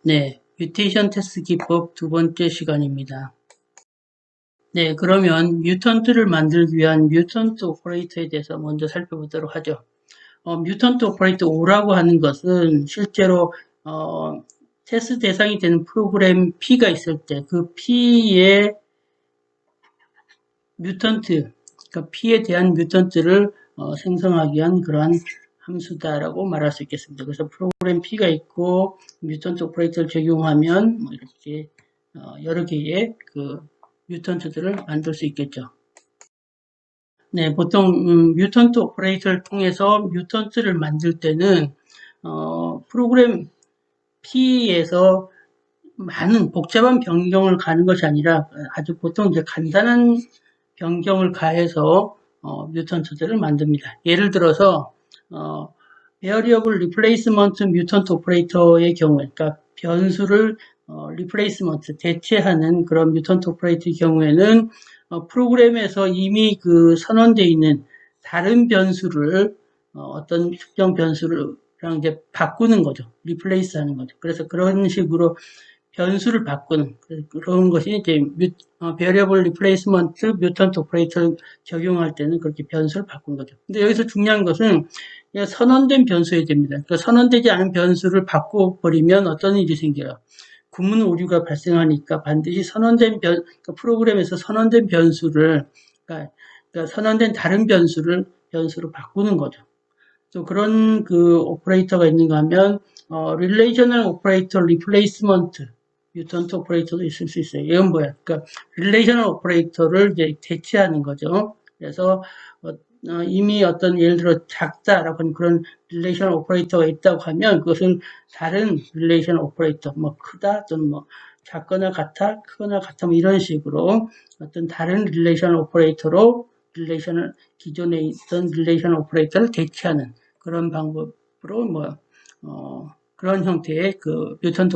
네, 뮤테이션 테스트 기법 두 번째 시간입니다. 네, 그러면 뮤턴트를 만들기 위한 뮤턴트 오퍼레이터에 대해서 먼저 살펴보도록 하죠. 뮤턴트 오퍼레이터 O라고 하는 것은 실제로 테스트 대상이 되는 프로그램 P가 있을 때 그 P의 뮤턴트, 그러니까 P에 대한 뮤턴트를 생성하기 위한 그러한 함수다라고 말할 수 있겠습니다. 그래서 프로그램 P가 있고 뮤턴트 오퍼레이터를 적용하면 뭐 이렇게 여러 개의 그 뮤턴트들을 만들 수 있겠죠. 네, 보통 뮤턴트 오퍼레이터를 통해서 뮤턴트를 만들 때는 프로그램 P에서 많은 복잡한 변경을 가는 것이 아니라 아주 보통 이제 간단한 변경을 가해서 뮤턴트들을 만듭니다. 예를 들어서 variable replacement mutant operator의 경우에, 그러니까 변수를 replacement 대체하는 그런 mutant operator의 경우에는 프로그램에서 이미 그 선언되어 있는 다른 변수를 어떤 특정 변수랑 이제 바꾸는 거죠. replace 하는 거죠. 그래서 그런 식으로 변수를 바꾸는 그런 것이 이제 variable replacement mutant operator 적용할 때는 그렇게 변수를 바꾸는 거죠. 근데 여기서 중요한 것은 선언된 변수여야 됩니다. 그러니까 선언되지 않은 변수를 바꿔버리면 어떤 일이 생겨요? 구문 오류가 발생하니까 반드시 선언된 그러니까 프로그램에서 선언된 변수를 그러니까 선언된 다른 변수로 바꾸는 거죠. 또 그런 그 오퍼레이터가 있는가 하면 relational operator replacement mutant 오퍼레이터도 있을 수 있어요. 이건 뭐야? 그러니까 relational 오퍼레이터를 이제 대체하는 거죠. 그래서 이미 어떤 예를 들어 작다라고 하는 그런 relational 오퍼레이터가 있다고 하면 그것을 다른 relational 오퍼레이터, 뭐 크다 또는 뭐 작거나 같아, 크거나 같아 뭐 이런 식으로 어떤 다른 relational 오퍼레이터로 기존에 있던 relational 오퍼레이터를 대체하는 그런 방법으로 뭐 그런 형태의 그 뮤턴트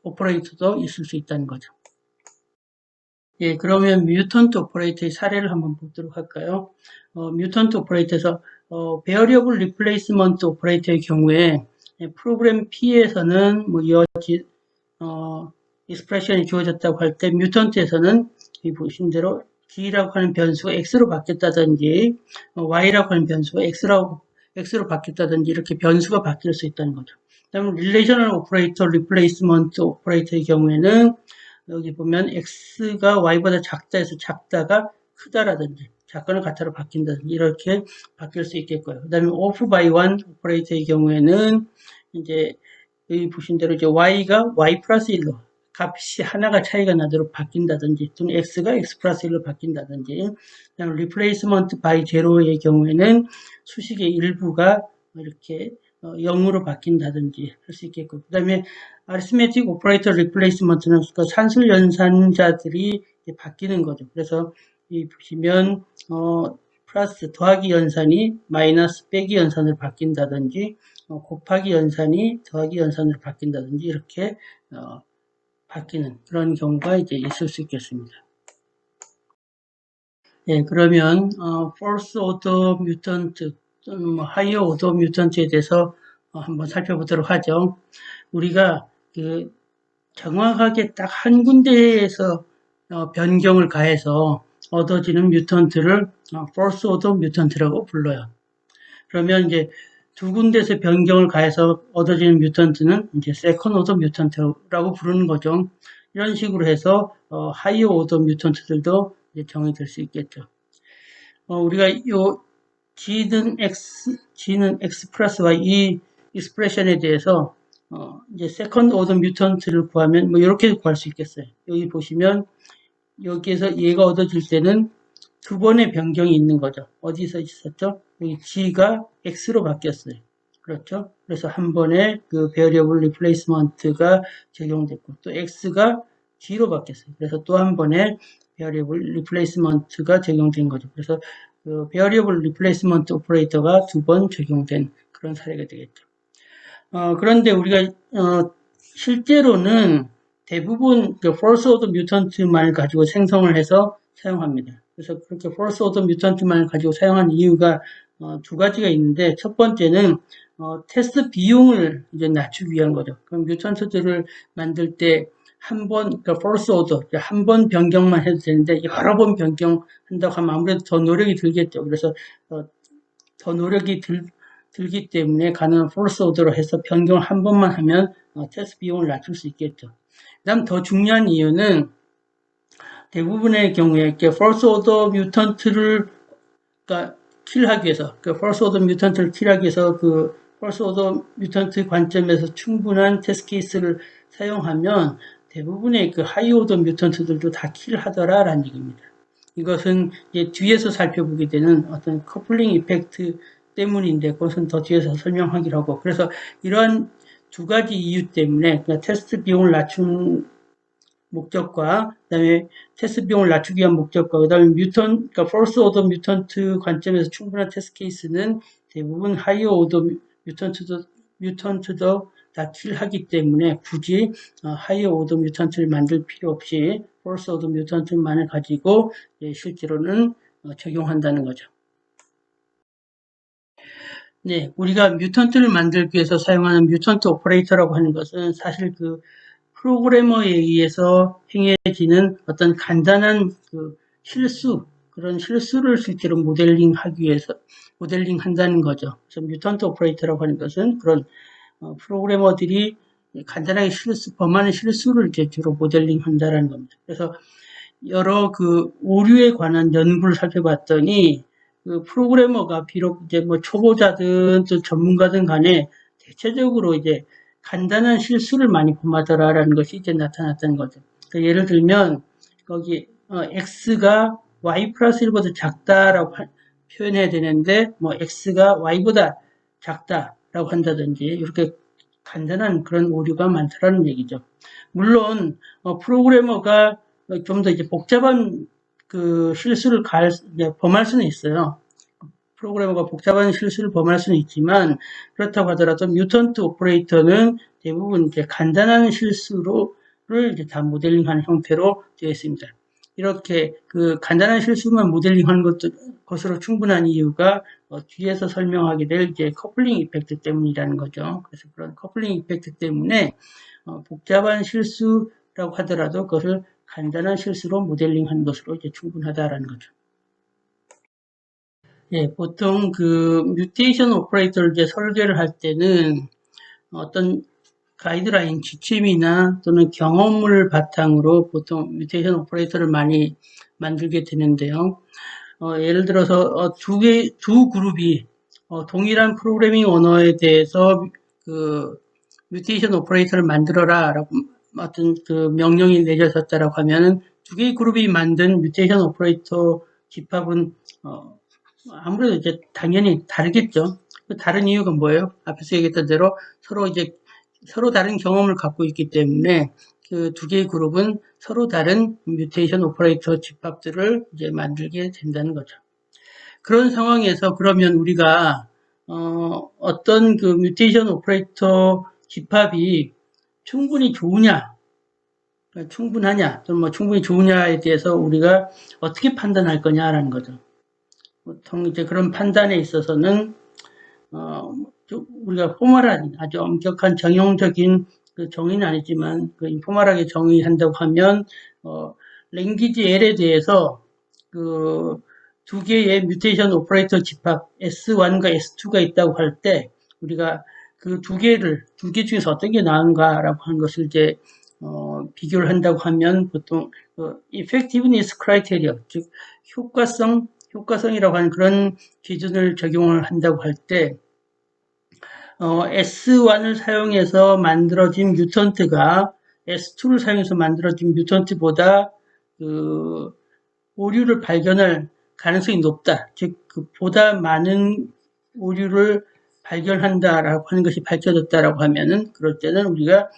오퍼레이터도 있을 수 있다는 거죠. 예, 그러면 뮤턴트 오퍼레이터의 사례를 한번 보도록 할까요? 뮤턴트 오퍼레이터에서 variable replacement 오퍼레이터의 경우에 프로그램 P에서는 뭐 expression이 주어졌다고 할 때 뮤턴트에서는 이 보신 대로 G라고 하는 변수가 X로 바뀌었다든지 Y라고 하는 변수가 X로 바뀌었다든지 이렇게 변수가 바뀔 수 있다는 거죠. 그다음에 relational operator replacement 오퍼레이터의 경우에는 여기 보면 X가 Y보다 작다 해서 작다가 크다라든지 작거나 같아로 바뀐다든지 이렇게 바뀔 수 있겠고요. 그 다음에 off by one 오퍼레이터의 경우에는 이제 여기 보신 대로 이제 Y가 Y 플러스 1로 값이 하나가 차이가 나도록 바뀐다든지 또는 X가 X 플러스 1로 바뀐다든지 그다음에 replacement by zero의 경우에는 수식의 일부가 이렇게 0으로 바뀐다든지 할 수 있겠고 그 다음에 arithmetic operator replacement는 그 산술 연산자들이 바뀌는 거죠. 그래서 이 보시면 플러스 더하기 연산이 마이너스 빼기 연산으로 바뀐다든지 곱하기 연산이 더하기 연산으로 바뀐다든지 이렇게 바뀌는 그런 경우가 이제 있을 수 있겠습니다. 예, 그러면 fourth order mutant 또는 뭐 higher order mutant에 대해서 한번 살펴보도록 하죠. 우리가 그 정확하게 딱 한 군데에서 변경을 가해서 얻어지는 뮤턴트를 fourth order mutant라고 불러요. 그러면 이제 두 군데에서 변경을 가해서 얻어지는 뮤턴트는 이제 second order mutant라고 부르는 거죠. 이런 식으로 해서 higher order mutant들도 이제 정의될 수 있겠죠. 우리가 요 G는 X 플러스 Y 이 익스프레션에 대해서 이제 second order mutant를 구하면 뭐 이렇게 구할 수 있겠어요. 여기 보시면 여기에서 얘가 얻어질 때는 두 번의 변경이 있는 거죠. 어디서 있었죠? 여기 G가 X로 바뀌었어요. 그렇죠? 그래서 한 번에 그 variable replacement가 적용됐고 또 X가 G로 바뀌었어요. 그래서 또 한 번에 variable replacement가 적용된 거죠. 그래서 그 variable replacement operator가 두 번 적용된 그런 사례가 되겠죠. 그런데 우리가 실제로는 대부분 그 false order mutant만 가지고 생성을 해서 사용합니다. 그래서 그렇게 false order mutant만 가지고 사용한 이유가 두 가지가 있는데 첫 번째는 테스트 비용을 이제 낮추기 위한 거죠. 그럼 뮤턴트들을 만들 때 한 번, 그러니까 force order, 한 번 변경만 해도 되는데 여러 번 변경한다고 하면 아무래도 더 노력이 들겠죠. 그래서 더 노력이 들기 때문에 가능한 force order로 해서 변경을 한 번만 하면 테스트 비용을 낮출 수 있겠죠. 그다음 더 중요한 이유는 대부분의 경우에 이렇게 force order 뮤턴트를 그러니까 킬하기 위해서, 그 first order 뮤턴트를 킬하기 위해서 그 first order 뮤턴트 관점에서 충분한 테스트 케이스를 사용하면 대부분의 그 하이 오더 뮤턴트들도 다 킬하더라라는 얘기입니다. 이것은 이제 뒤에서 살펴보게 되는 어떤 커플링 이펙트 때문인데 그것은 더 뒤에서 설명하기로 하고, 그래서 이러한 두 가지 이유 때문에 그러니까 테스트 비용을 낮춘 목적과 그다음에 테스트 비용을 낮추기 위한 목적과 그다음에 그러니까 퍼스트 오더 뮤턴트 관점에서 충분한 테스트 케이스는 대부분 하이어 오더 뮤턴트도 다 킬하기 때문에 굳이 하이어 오더 뮤턴트를 만들 필요 없이 퍼스트 오더 뮤턴트만을 가지고 실제로는 적용한다는 거죠. 네, 우리가 뮤턴트를 만들기 위해서 사용하는 뮤턴트 오퍼레이터라고 하는 것은 사실 그 프로그래머에 의해서 행해지는 어떤 간단한 그 그런 실수를 실제로 모델링하기 위해서 모델링 한다는 거죠. 그래서 뮤턴트 오퍼레이터라고 하는 것은 그런 프로그래머들이 간단하게 범하는 실수를 이제 주로 모델링 한다는 겁니다. 그래서 여러 그 오류에 관한 연구를 살펴봤더니 그 프로그래머가 비록 이제 뭐 초보자든 또 전문가든 간에 대체적으로 이제 간단한 실수를 많이 범하더라라는 것이 이제 나타났다는 거죠. 그러니까 예를 들면 거기 x가 y 플러스 1보다 작다라고 표현해야 되는데 뭐 x가 y보다 작다라고 한다든지 이렇게 간단한 그런 오류가 많다라는 얘기죠. 물론 프로그래머가 좀 더 이제 복잡한 그 실수를 범할 수는 있어요. 프로그래머가 복잡한 실수를 범할 수는 있지만 그렇다고 하더라도 뮤턴트 오퍼레이터는 대부분 이제 간단한 실수를 이제 다 모델링하는 형태로 되어 있습니다. 이렇게 그 간단한 실수만 모델링하는 것으로 충분한 이유가 뒤에서 설명하게 될 이제 커플링 이펙트 때문이라는 거죠. 그래서 그런 커플링 이펙트 때문에 복잡한 실수라고 하더라도 그것을 간단한 실수로 모델링하는 것으로 이제 충분하다라는 거죠. 예, 보통 그 뮤테이션 오퍼레이터를 이제 설계를 할 때는 어떤 가이드라인 지침이나 또는 경험을 바탕으로 보통 뮤테이션 오퍼레이터를 많이 만들게 되는데요. 예를 들어서 두 그룹이 동일한 프로그래밍 언어에 대해서 그 뮤테이션 오퍼레이터를 만들어라라고 어떤 그 명령이 내려졌다라고 하면은 두 개의 그룹이 만든 뮤테이션 오퍼레이터 집합은 아무래도 이제 당연히 다르겠죠. 그 다른 이유가 뭐예요? 앞에서 얘기했던 대로 서로 다른 경험을 갖고 있기 때문에 그 두 개의 그룹은 서로 다른 뮤테이션 오퍼레이터 집합들을 이제 만들게 된다는 거죠. 그런 상황에서 그러면 우리가 어떤 그 뮤테이션 오퍼레이터 집합이 충분히 좋으냐, 충분하냐, 또는 뭐 충분히 좋으냐에 대해서 우리가 어떻게 판단할 거냐라는 거죠. 보통 이제 그런 판단에 있어서는 우리가 포멀한 아주 엄격한 정형적인 그 정의는 아니지만 그 인포멀하게 정의한다고 하면 랭귀지 L에 대해서 그 두 개의 뮤테이션 오퍼레이터 집합 S1과 S2가 있다고 할 때 우리가 그 두 개 중에서 어떤 게 나은가라고 하는 것을 이제 비교를 한다고 하면 보통 effectiveness criteria, 즉 효과성이라고 하는 그런 기준을 적용을 한다고 할 때 S1을 사용해서 만들어진 뮤턴트가 S2를 사용해서 만들어진 뮤턴트보다 그 오류를 발견할 가능성이 높다. 즉, 보다 많은 오류를 발견한다라고 하는 것이 밝혀졌다라고 하면은 그럴 때는 우리가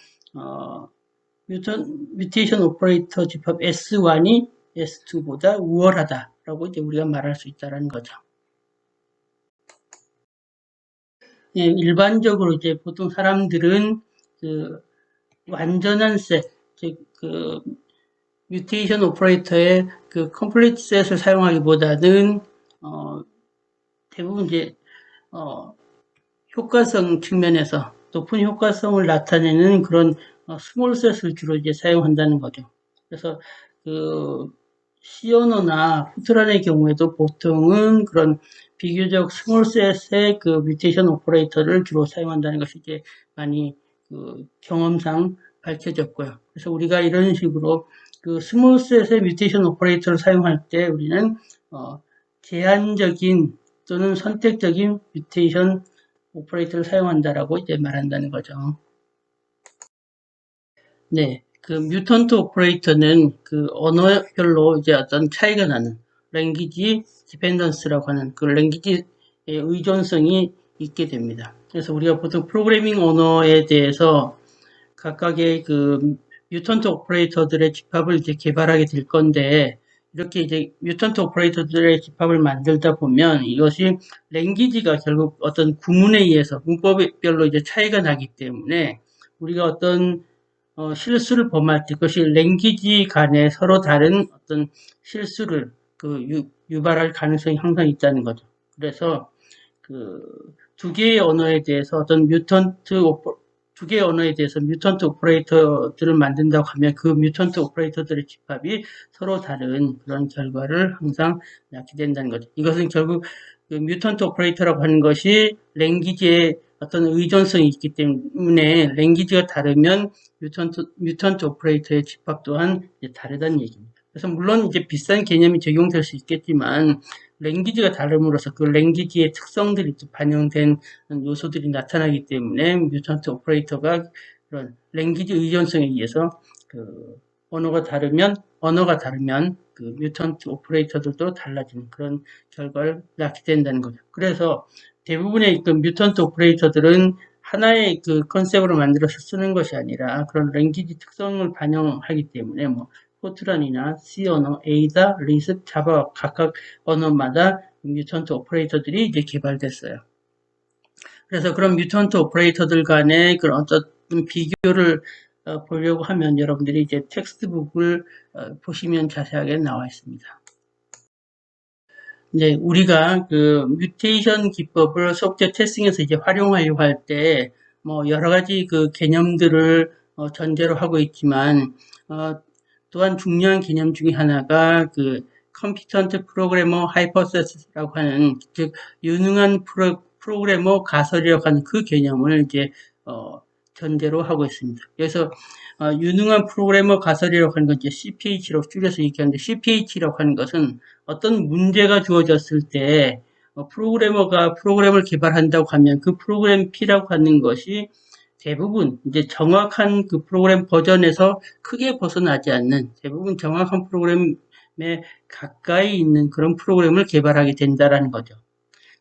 뮤테이션 오퍼레이터 집합 S1이 S2보다 우월하다라고 이제 우리가 말할 수 있다라는 거죠. 예, 일반적으로 이제 보통 사람들은 그 완전한 셋, 즉 그 뮤테이션 오퍼레이터의 그 컴플리트 셋을 사용하기보다는 대부분 이제 효과성 측면에서 높은 효과성을 나타내는 그런 스몰셋을 주로 이제 사용한다는 거죠. 그래서 그 C 언어나 포트란의 경우에도 보통은 그런 비교적 스몰셋의 그 뮤테이션 오퍼레이터를 주로 사용한다는 것이 이제 많이 그 경험상 밝혀졌고요. 그래서 우리가 이런 식으로 그 스몰셋의 뮤테이션 오퍼레이터를 사용할 때 우리는 제한적인 또는 선택적인 뮤테이션 오퍼레이터를 사용한다라고 이제 말한다는 거죠. 네, 그 뮤턴트 오퍼레이터는 그 언어별로 이제 어떤 차이가 나는 랭귀지 디펜던스라고 하는 그 랭귀지의 의존성이 있게 됩니다. 그래서 우리가 보통 프로그래밍 언어에 대해서 각각의 그 뮤턴트 오퍼레이터들의 집합을 이제 개발하게 될 건데, 이렇게 이제 뮤턴트 오퍼레이터들의 집합을 만들다 보면 이것이 랭귀지가 결국 어떤 구문에 의해서 문법별로 이제 차이가 나기 때문에 우리가 어떤 실수를 범할 때 그것이 랭귀지 간에 서로 다른 어떤 실수를 유발할 가능성이 항상 있다는 거죠. 그래서 그 두 개의 언어에 대해서 어떤 두 개의 언어에 대해서 뮤턴트 오퍼레이터들을 만든다고 하면 그 뮤턴트 오퍼레이터들의 집합이 서로 다른 그런 결과를 항상 낳게 된다는 거죠. 이것은 결국 그 뮤턴트 오퍼레이터라고 하는 것이 랭귀지에 어떤 의존성이 있기 때문에 랭귀지가 다르면 뮤턴트 오퍼레이터의 집합 또한 다르다는 얘기입니다. 그래서 물론 이제 비슷한 개념이 적용될 수 있겠지만 랭귀지가 다름으로써 그 랭귀지의 특성들이 반영된 요소들이 나타나기 때문에 뮤턴트 오퍼레이터가 그런 랭귀지 의존성에 의해서 그 언어가 다르면 그 뮤턴트 오퍼레이터들도 달라지는 그런 결과를 낳게 된다는 거죠. 그래서 대부분의 그 뮤턴트 오퍼레이터들은 하나의 그 컨셉으로 만들어서 쓰는 것이 아니라 그런 랭귀지 특성을 반영하기 때문에 뭐 포트란이나 C 언어, 에이다, 리스p, 자바 각각 언어마다 뮤턴트 오퍼레이터들이 이제 개발됐어요. 그래서 그런 뮤턴트 오퍼레이터들 간의 그런 어떤 비교를 보려고 하면 여러분들이 이제 텍스트북을 보시면 자세하게 나와 있습니다. 이제 우리가 그 뮤테이션 기법을 소프트웨어 테스팅에서 이제 활용하려고 할 때 뭐 여러 가지 그 개념들을 전제로 하고 있지만 또한 중요한 개념 중에 하나가 그 컴피턴트 프로그래머 하이퍼세스라고 하는 즉 유능한 프로그래머 가설이라고 하는 그 개념을 이제 전제로 하고 있습니다. 그래서 유능한 프로그래머 가설이라고 하는 건 이제 CPH로 줄여서 얘기하는데 CPH라고 하는 것은 어떤 문제가 주어졌을 때 프로그래머가 프로그램을 개발한다고 하면 그 프로그램 P라고 하는 것이 대부분 이제 정확한 그 프로그램 버전에서 크게 벗어나지 않는 대부분 정확한 프로그램에 가까이 있는 그런 프로그램을 개발하게 된다라는 거죠.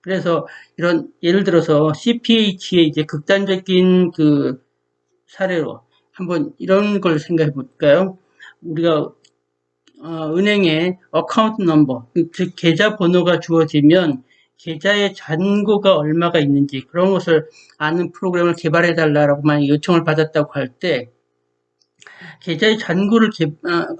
그래서 이런 예를 들어서 CPH의 이제 극단적인 그 사례로 한번 이런 걸 생각해 볼까요? 우리가 은행에 어카운트 넘버, 즉 계좌 번호가 주어지면 계좌의 잔고가 얼마가 있는지 그런 것을 아는 프로그램을 개발해 달라고 만약 요청을 받았다고 할 때 계좌의 잔고를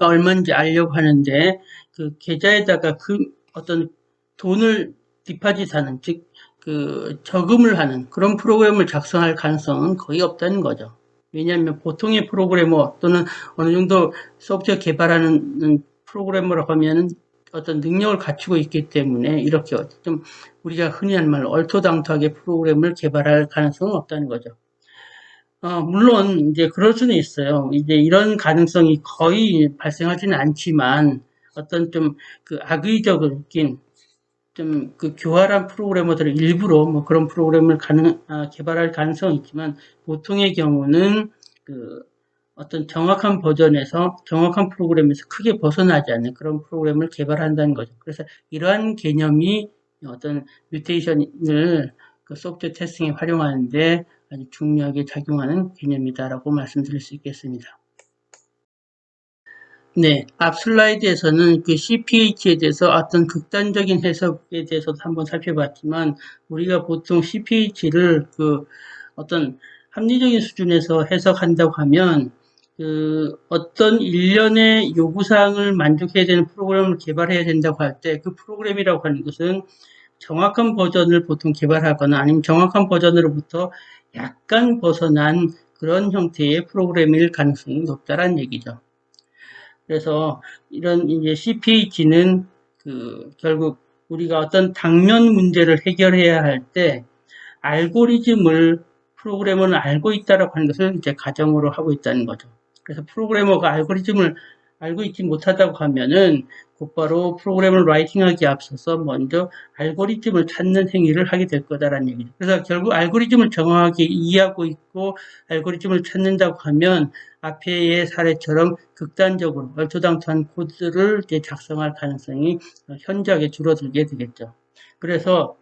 얼마인지 알려고 하는데 그 계좌에다가 그 어떤 돈을 디파짓하는 즉 그 저금을 하는 그런 프로그램을 작성할 가능성은 거의 없다는 거죠. 왜냐하면 보통의 프로그래머 또는 어느 정도 소프트웨어 개발하는 프로그래머라고 하면 어떤 능력을 갖추고 있기 때문에 이렇게 좀 우리가 흔히 하는 말로 얼토당토하게 프로그램을 개발할 가능성은 없다는 거죠. 물론 이제 그럴 수는 있어요. 이제 이런 가능성이 거의 발생하지는 않지만 어떤 좀 그 악의적인 좀 그 교활한 프로그래머들은 일부러 뭐 그런 프로그램을 개발할 가능성이 있지만 보통의 경우는 그 어떤 정확한 버전에서 정확한 프로그램에서 크게 벗어나지 않는 그런 프로그램을 개발한다는 거죠. 그래서 이러한 개념이 어떤 뮤테이션을 그 소프트웨어 테스팅에 활용하는데 아주 중요하게 작용하는 개념이다라고 말씀드릴 수 있겠습니다. 네, 앞 슬라이드에서는 그 CPH에 대해서 어떤 극단적인 해석에 대해서도 한번 살펴봤지만 우리가 보통 CPH를 그 어떤 합리적인 수준에서 해석한다고 하면 그 어떤 일련의 요구사항을 만족해야 되는 프로그램을 개발해야 된다고 할 때 그 프로그램이라고 하는 것은 정확한 버전을 보통 개발하거나 아니면 정확한 버전으로부터 약간 벗어난 그런 형태의 프로그램일 가능성이 높다라는 얘기죠. 그래서 이런 이제 CPH는 결국 우리가 어떤 당면 문제를 해결해야 할 때 알고리즘을 프로그래머는 알고 있다라고 하는 것을 이제 가정으로 하고 있다는 거죠. 그래서 프로그래머가 알고리즘을 알고 있지 못하다고 하면은 곧바로 프로그램을 라이팅하기에 앞서서 먼저 알고리즘을 찾는 행위를 하게 될 거다라는 얘기죠. 그래서 결국 알고리즘을 정확하게 이해하고 있고 알고리즘을 찾는다고 하면 앞에의 사례처럼 극단적으로 얼토당토한 코드를 이제 작성할 가능성이 현저하게 줄어들게 되겠죠. 그래서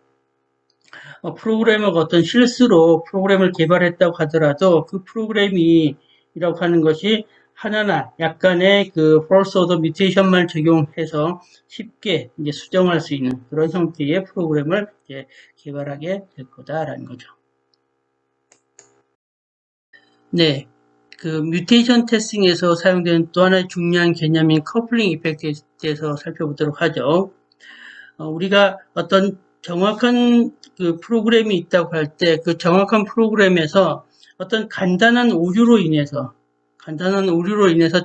프로그래머가 어떤 실수로 프로그램을 개발했다고 하더라도 그 프로그램이라고 하는 것이 하나나 약간의 그 false order mutation만 적용해서 쉽게 이제 수정할 수 있는 그런 형태의 프로그램을 이제 개발하게 될 거다라는 거죠. 네. 그 뮤테이션 테스팅에서 사용되는 또 하나의 중요한 개념인 커플링 이펙트에 대해서 살펴보도록 하죠. 우리가 어떤 정확한 그 프로그램이 있다고 할 때 그 정확한 프로그램에서 어떤 간단한 오류로 인해서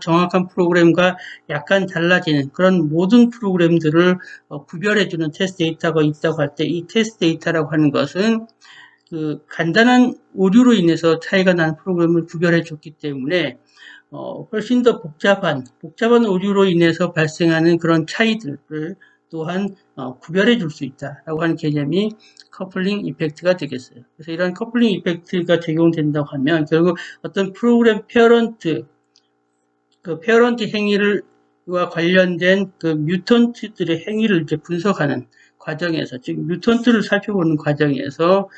정확한 프로그램과 약간 달라지는 그런 모든 프로그램들을 구별해주는 테스트 데이터가 있다고 할 때 이 테스트 데이터라고 하는 것은 그 간단한 오류로 인해서 차이가 나는 프로그램을 구별해 줬기 때문에 훨씬 더 복잡한 오류로 인해서 발생하는 그런 차이들을 또한 구별해 줄 수 있다라고 하는 개념이 커플링 이펙트가 되겠어요. 그래서 이런 커플링 이펙트가 적용된다고 하면 결국 어떤 프로그램 페어런트 행위와 관련된 그 뮤턴트들의 행위를 이제 분석하는 과정에서, 즉 뮤턴트를 살펴보는 과정에서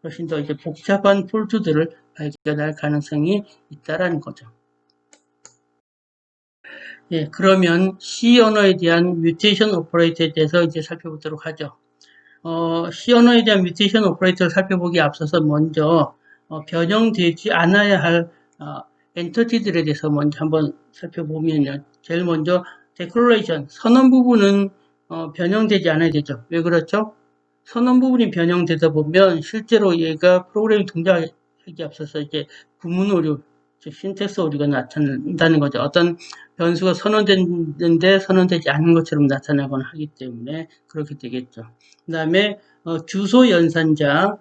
훨씬 더 이제 복잡한 폴트들을 발견할 가능성이 있다라는 거죠. 예, 그러면 C 언어에 대한 뮤테이션 오퍼레이터에 대해서 이제 살펴보도록 하죠. C 언어에 대한 뮤테이션 오퍼레이터를 살펴보기에 앞서서 먼저 변형되지 않아야 할 엔터티들에 대해서 먼저 한번 살펴보면요. 제일 먼저 데클러레이션, 선언 부분은 변형되지 않아야 되죠. 왜 그렇죠? 선언 부분이 변형되다 보면 실제로 얘가 프로그램이 동작하기 앞서서 이제 구문 오류, 즉 신텍스 오류가 나타난다는 거죠. 어떤 변수가 선언됐는데 선언되지 않은 것처럼 나타나거나 하기 때문에 그렇게 되겠죠. 그 다음에 주소 연산자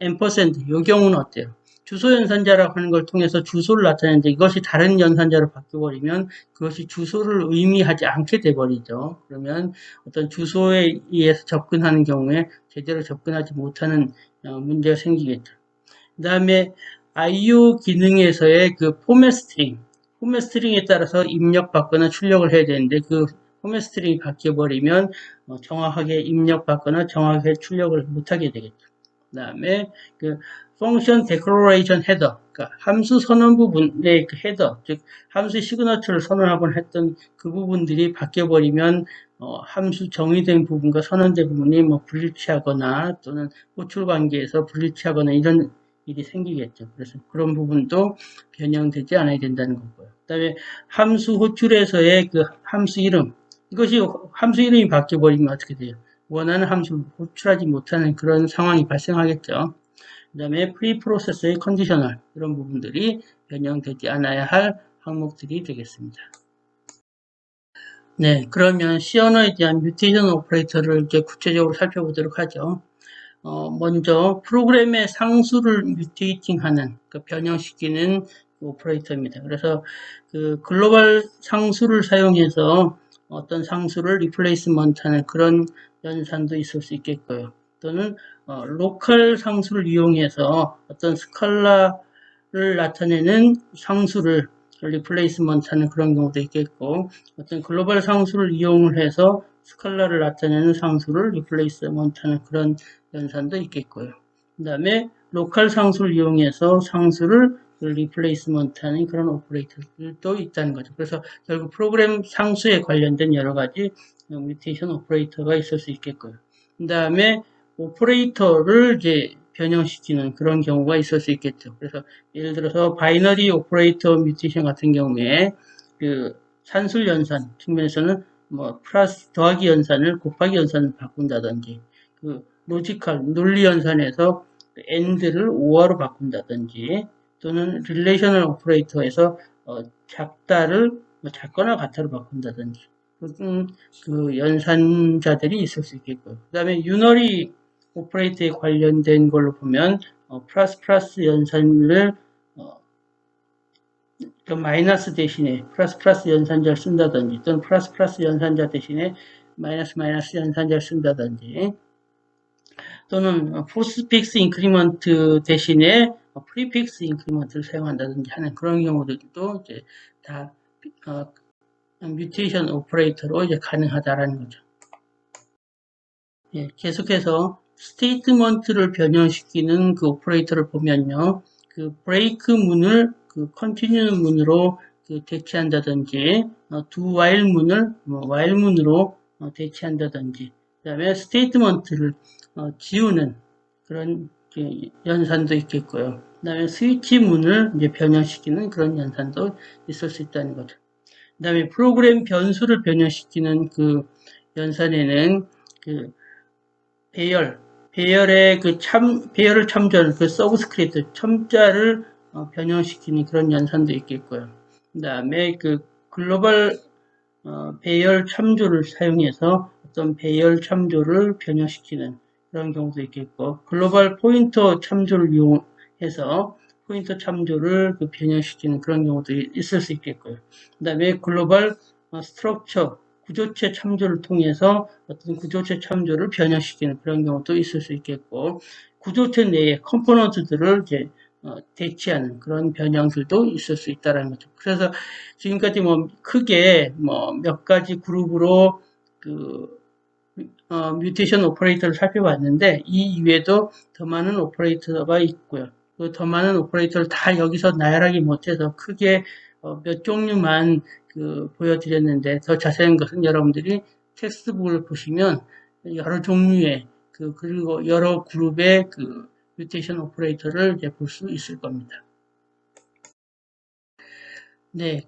앰퍼센드, 이 경우는 어때요? 주소 연산자라고 하는 걸 통해서 주소를 나타내는데 이것이 다른 연산자로 바뀌어버리면 그것이 주소를 의미하지 않게 돼버리죠. 그러면 어떤 주소에 의해서 접근하는 경우에 제대로 접근하지 못하는 문제가 생기겠죠. 그 다음에 IO 기능에서의 그 포맷 스트링에 따라서 입력받거나 출력을 해야 되는데 그 포맷 스트링이 바뀌어버리면 정확하게 입력받거나 정확하게 출력을 못하게 되겠죠. 그 다음에 그 펑션 데클러레이션 헤더, 그러니까 함수 선언 부분의 그 헤더, 즉 함수 시그너처를 선언하곤 했던 그 부분들이 바뀌어버리면 함수 정의된 부분과 선언된 부분이 뭐 불일치하거나 또는 호출 관계에서 불일치하거나 이런 일이 생기겠죠. 그래서 그런 부분도 변형되지 않아야 된다는 거고요. 그다음에 함수 호출에서의 그 함수 이름, 이것이 함수 이름이 바뀌어버리면 어떻게 돼요? 원하는 함수를 호출하지 못하는 그런 상황이 발생하겠죠. 그 다음에 프리프로세서의 컨디셔널, 이런 부분들이 변형되지 않아야 할 항목들이 되겠습니다. 네, 그러면 C 언어에 대한 뮤테이션 오퍼레이터를 이제 구체적으로 살펴보도록 하죠. 먼저 프로그램의 상수를 뮤테이팅하는, 변형시키는 오퍼레이터입니다. 그래서 그 글로벌 상수를 사용해서 어떤 상수를 리플레이스먼트하는 그런 연산도 있을 수 있겠고요. 또는 로컬 상수를 이용해서 어떤 스칼라를 나타내는 상수를 리플레이스먼트하는 그런 경우도 있겠고, 어떤 글로벌 상수를 이용해서 스칼라를 나타내는 상수를 리플레이스먼트하는 그런 연산도 있겠고요. 그 다음에 로컬 상수를 이용해서 상수를 리플레이스먼트하는 그런 오퍼레이터들도 있다는 거죠. 그래서 결국 프로그램 상수에 관련된 여러 가지 뮤테이션 오퍼레이터가 있을 수 있겠고요. 그 다음에 오퍼레이터를 이제 변형시키는 그런 경우가 있을 수 있겠죠. 그래서 예를 들어서 바이너리 오퍼레이터 뮤테이션 같은 경우에 그 산술 연산 측면에서는 뭐 플러스 더하기 연산을 곱하기 연산을 바꾼다든지, 그 로지컬 논리 연산에서 and를 or로 바꾼다든지 또는 relational operator에서 작다를 작거나 같다로 바꾼다든지 그 연산자들이 있을 수 있겠고요. 그 다음에 유너리 오퍼레이터에 관련된 걸로 보면 플러스 연산을 마이너스 대신에 플러스 연산자를 쓴다든지 또는 플러스 연산자 대신에 마이너스 연산자를 쓴다든지 또는 포스픽스 인크리먼트 대신에 프리픽스 인크리먼트를 사용한다든지 하는 그런 경우들도 이제 다 뮤테이션 오퍼레이터로 이제 가능하다라는 거죠. 예, 계속해서 스테이트먼트를 변형시키는 그 오퍼레이터를 보면요, 그 브레이크 문을 그 컨티뉴 문으로 그 대체한다든지, 두 while 문을 while 문으로 대체한다든지, 그 다음에 스테이트먼트를 지우는 그런 연산도 있겠고요. 그 다음에 스위치 문을 이제 변형시키는 그런 연산도 있을 수 있다는 거죠. 그 다음에 프로그램 변수를 변형시키는 그 연산에는 그 배열의 배열을 참조하는 그 서브스크립트 첨자를 변형시키는 그런 연산도 있겠고요. 그 다음에 그 글로벌 배열 참조를 사용해서 어떤 배열 참조를 변형시키는 그런 경우도 있겠고, 글로벌 포인터 참조를 이용해서 포인터 참조를 변형시키는 그런 경우도 있을 수 있겠고요. 그 다음에 글로벌 스트럭처 구조체 참조를 통해서 어떤 구조체 참조를 변형시키는 그런 경우도 있을 수 있겠고, 구조체 내의 컴포넌트들을 이제 대체하는 그런 변형들도 있을 수 있다는 거죠. 그래서 지금까지 크게 몇 가지 그룹으로 뮤테이션 오퍼레이터를 살펴봤는데 이 이외에도 더 많은 오퍼레이터가 있고요. 그 더 많은 오퍼레이터를 다 여기서 나열하기 못해서 크게 몇 종류만 보여드렸는데 더 자세한 것은 여러분들이 텍스트북을 보시면 여러 종류의 그리고 여러 그룹의 뮤테이션 오퍼레이터를 이제 볼 수 있을 겁니다. 네,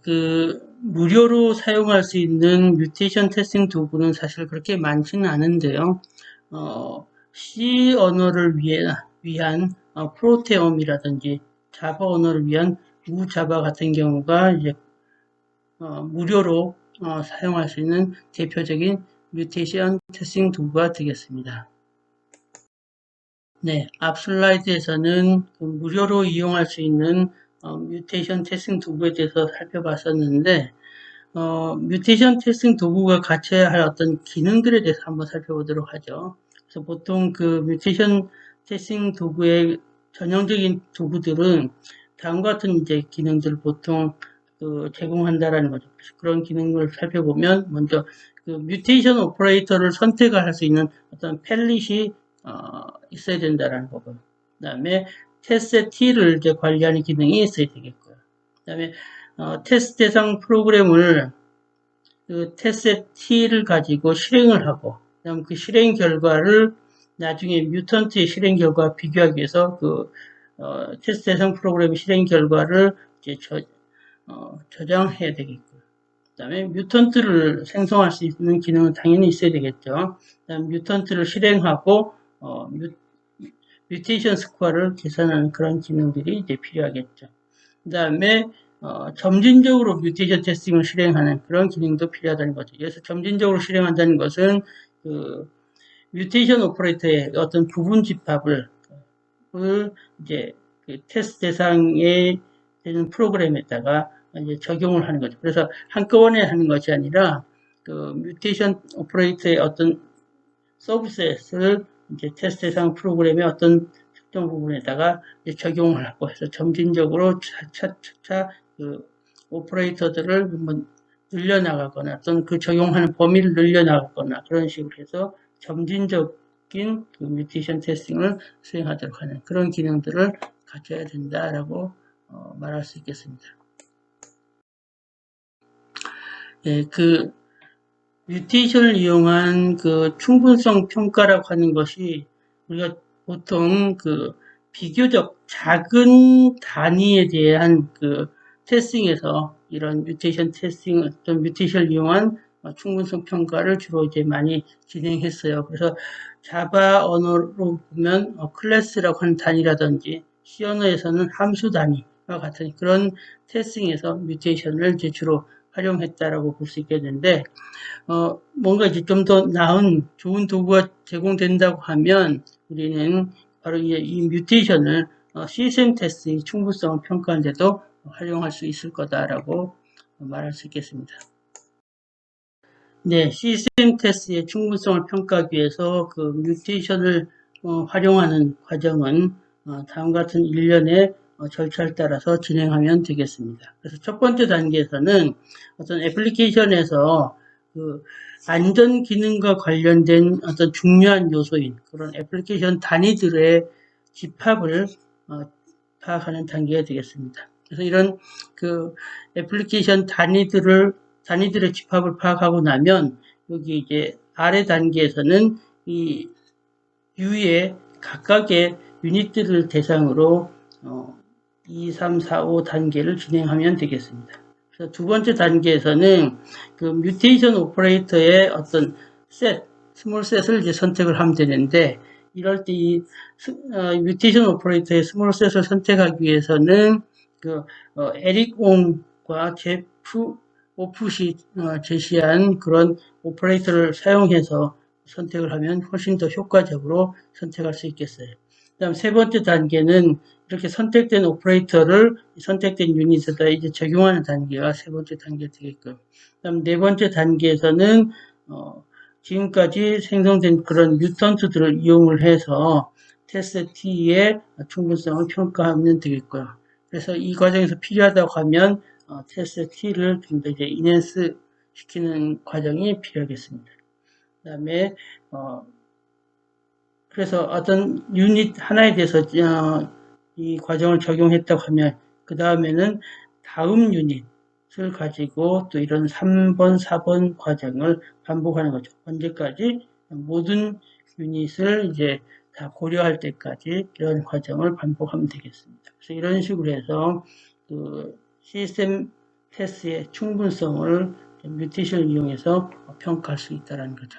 무료로 사용할 수 있는 뮤테이션 테스팅 도구는 사실 그렇게 많지는 않은데요. C 언어를 위한 프로테엄이라든지 자바 언어를 위한 우자바 같은 경우가 이제 무료로 사용할 수 있는 대표적인 뮤테이션 테스팅 도구가 되겠습니다. 네, 앞 슬라이드에서는 무료로 이용할 수 있는 뮤테이션 테스팅 도구에 대해서 살펴봤었는데 뮤테이션 테스팅 도구가 갖춰야 할 어떤 기능들에 대해서 한번 살펴보도록 하죠. 그래서 보통 뮤테이션 테스팅 도구의 전형적인 도구들은 다음과 같은 이제 기능들을 보통 제공한다라는 거죠. 그런 기능을 살펴보면 먼저 뮤테이션 오퍼레이터를 선택할 수 있는 어떤 펠릿이 있어야 된다라는 거고, 그 다음에 테스트 T를 이제 관리하는 기능이 있어야 되겠고요. 그 다음에 테스트 대상 프로그램을 테스트 T를 가지고 실행을 하고, 그 다음 그 실행 결과를 나중에 뮤턴트의 실행 결과와 비교하기 위해서 테스트 대상 프로그램 실행 결과를 이제 저장해야 되겠고요. 그 다음에 뮤턴트를 생성할 수 있는 기능은 당연히 있어야 되겠죠. 그 다음 뮤턴트를 실행하고 뮤테이션 스코어를 계산하는 그런 기능들이 이제 필요하겠죠. 그 다음에 점진적으로 뮤테이션 테스팅을 실행하는 그런 기능도 필요하다는 거죠. 그래서 점진적으로 실행한다는 것은 뮤테이션 오퍼레이터의 어떤 부분 집합을 이제 테스트 대상에 되는 프로그램에다가 이제 적용을 하는 거죠. 그래서 한꺼번에 하는 것이 아니라 뮤테이션 오퍼레이터의 어떤 서브셋을 이제 테스트 대상 프로그램의 어떤 특정 부분에다가 적용을 하고 해서 점진적으로 차차차 오퍼레이터들을 한번 늘려나가거나 또는 적용하는 범위를 늘려나가거나 그런 식으로 해서 점진적인 뮤테이션 테스팅을 수행하도록 하는 그런 기능들을 갖춰야 된다라고 말할 수 있겠습니다. 예, 뮤테이션을 이용한 충분성 평가라고 하는 것이 우리가 보통 비교적 작은 단위에 대한 테스팅에서 이런 뮤테이션 테스팅, 어떤 뮤테이션을 이용한 충분성 평가를 주로 이제 많이 진행했어요. 그래서 자바 언어로 보면 클래스라고 하는 단위라든지 C 언어에서는 함수 단위와 같은 그런 테스팅에서 뮤테이션을 이제 주로 활용했다라고 볼 수 있겠는데 뭔가 이제 좀 더 나은 좋은 도구가 제공된다고 하면 우리는 바로 이 뮤테이션을 시스템 테스트의 충분성을 평가하는 데도 활용할 수 있을 거다라고 말할 수 있겠습니다. 네, 시스템 테스트의 충분성을 평가하기 위해서 그 뮤테이션을 활용하는 과정은 다음과 같은 일련의 절차를 따라서 진행하면 되겠습니다. 그래서 첫 번째 단계에서는 어떤 애플리케이션에서 그 안전 기능과 관련된 어떤 중요한 요소인 그런 애플리케이션 단위들의 집합을 파악하는 단계가 되겠습니다. 그래서 이런 그 애플리케이션 단위들의 집합을 파악하고 나면 여기 이제 아래 단계에서는 이 U의 각각의 유닛들을 대상으로 2, 3, 4, 5 단계를 진행하면 되겠습니다. 그래서 두 번째 단계에서는 그 뮤테이션 오퍼레이터의 어떤 스몰 셋을 이제 선택을 하면 되는데 이럴 때 이 뮤테이션 오퍼레이터의 스몰 셋을 선택하기 위해서는 그 에릭 옹과 제프 오풋이 제시한 그런 오퍼레이터를 사용해서 선택을 하면 훨씬 더 효과적으로 선택할 수 있겠어요. 그 다음 세 번째 단계는 이렇게 선택된 오퍼레이터를 선택된 유닛에다 이제 적용하는 단계가 세 번째 단계가 되겠고요. 그 다음 네 번째 단계에서는 지금까지 생성된 그런 뮤턴트들을 이용을 해서 테스트 T의 충분성을 평가하면 되겠고요. 그래서 이 과정에서 필요하다고 하면 테스트 T를 좀 더 이제 인핸스 시키는 과정이 필요하겠습니다. 그 다음에 그래서 어떤 유닛 하나에 대해서 이 과정을 적용했다고 하면 그 다음에는 다음 유닛을 가지고 또 이런 3번, 4번 과정을 반복하는 거죠. 언제까지? 모든 유닛을 이제 다 고려할 때까지 이런 과정을 반복하면 되겠습니다. 그래서 이런 식으로 해서 그 시스템 테스트의 충분성을 뮤테이션을 이용해서 평가할 수 있다는 거죠.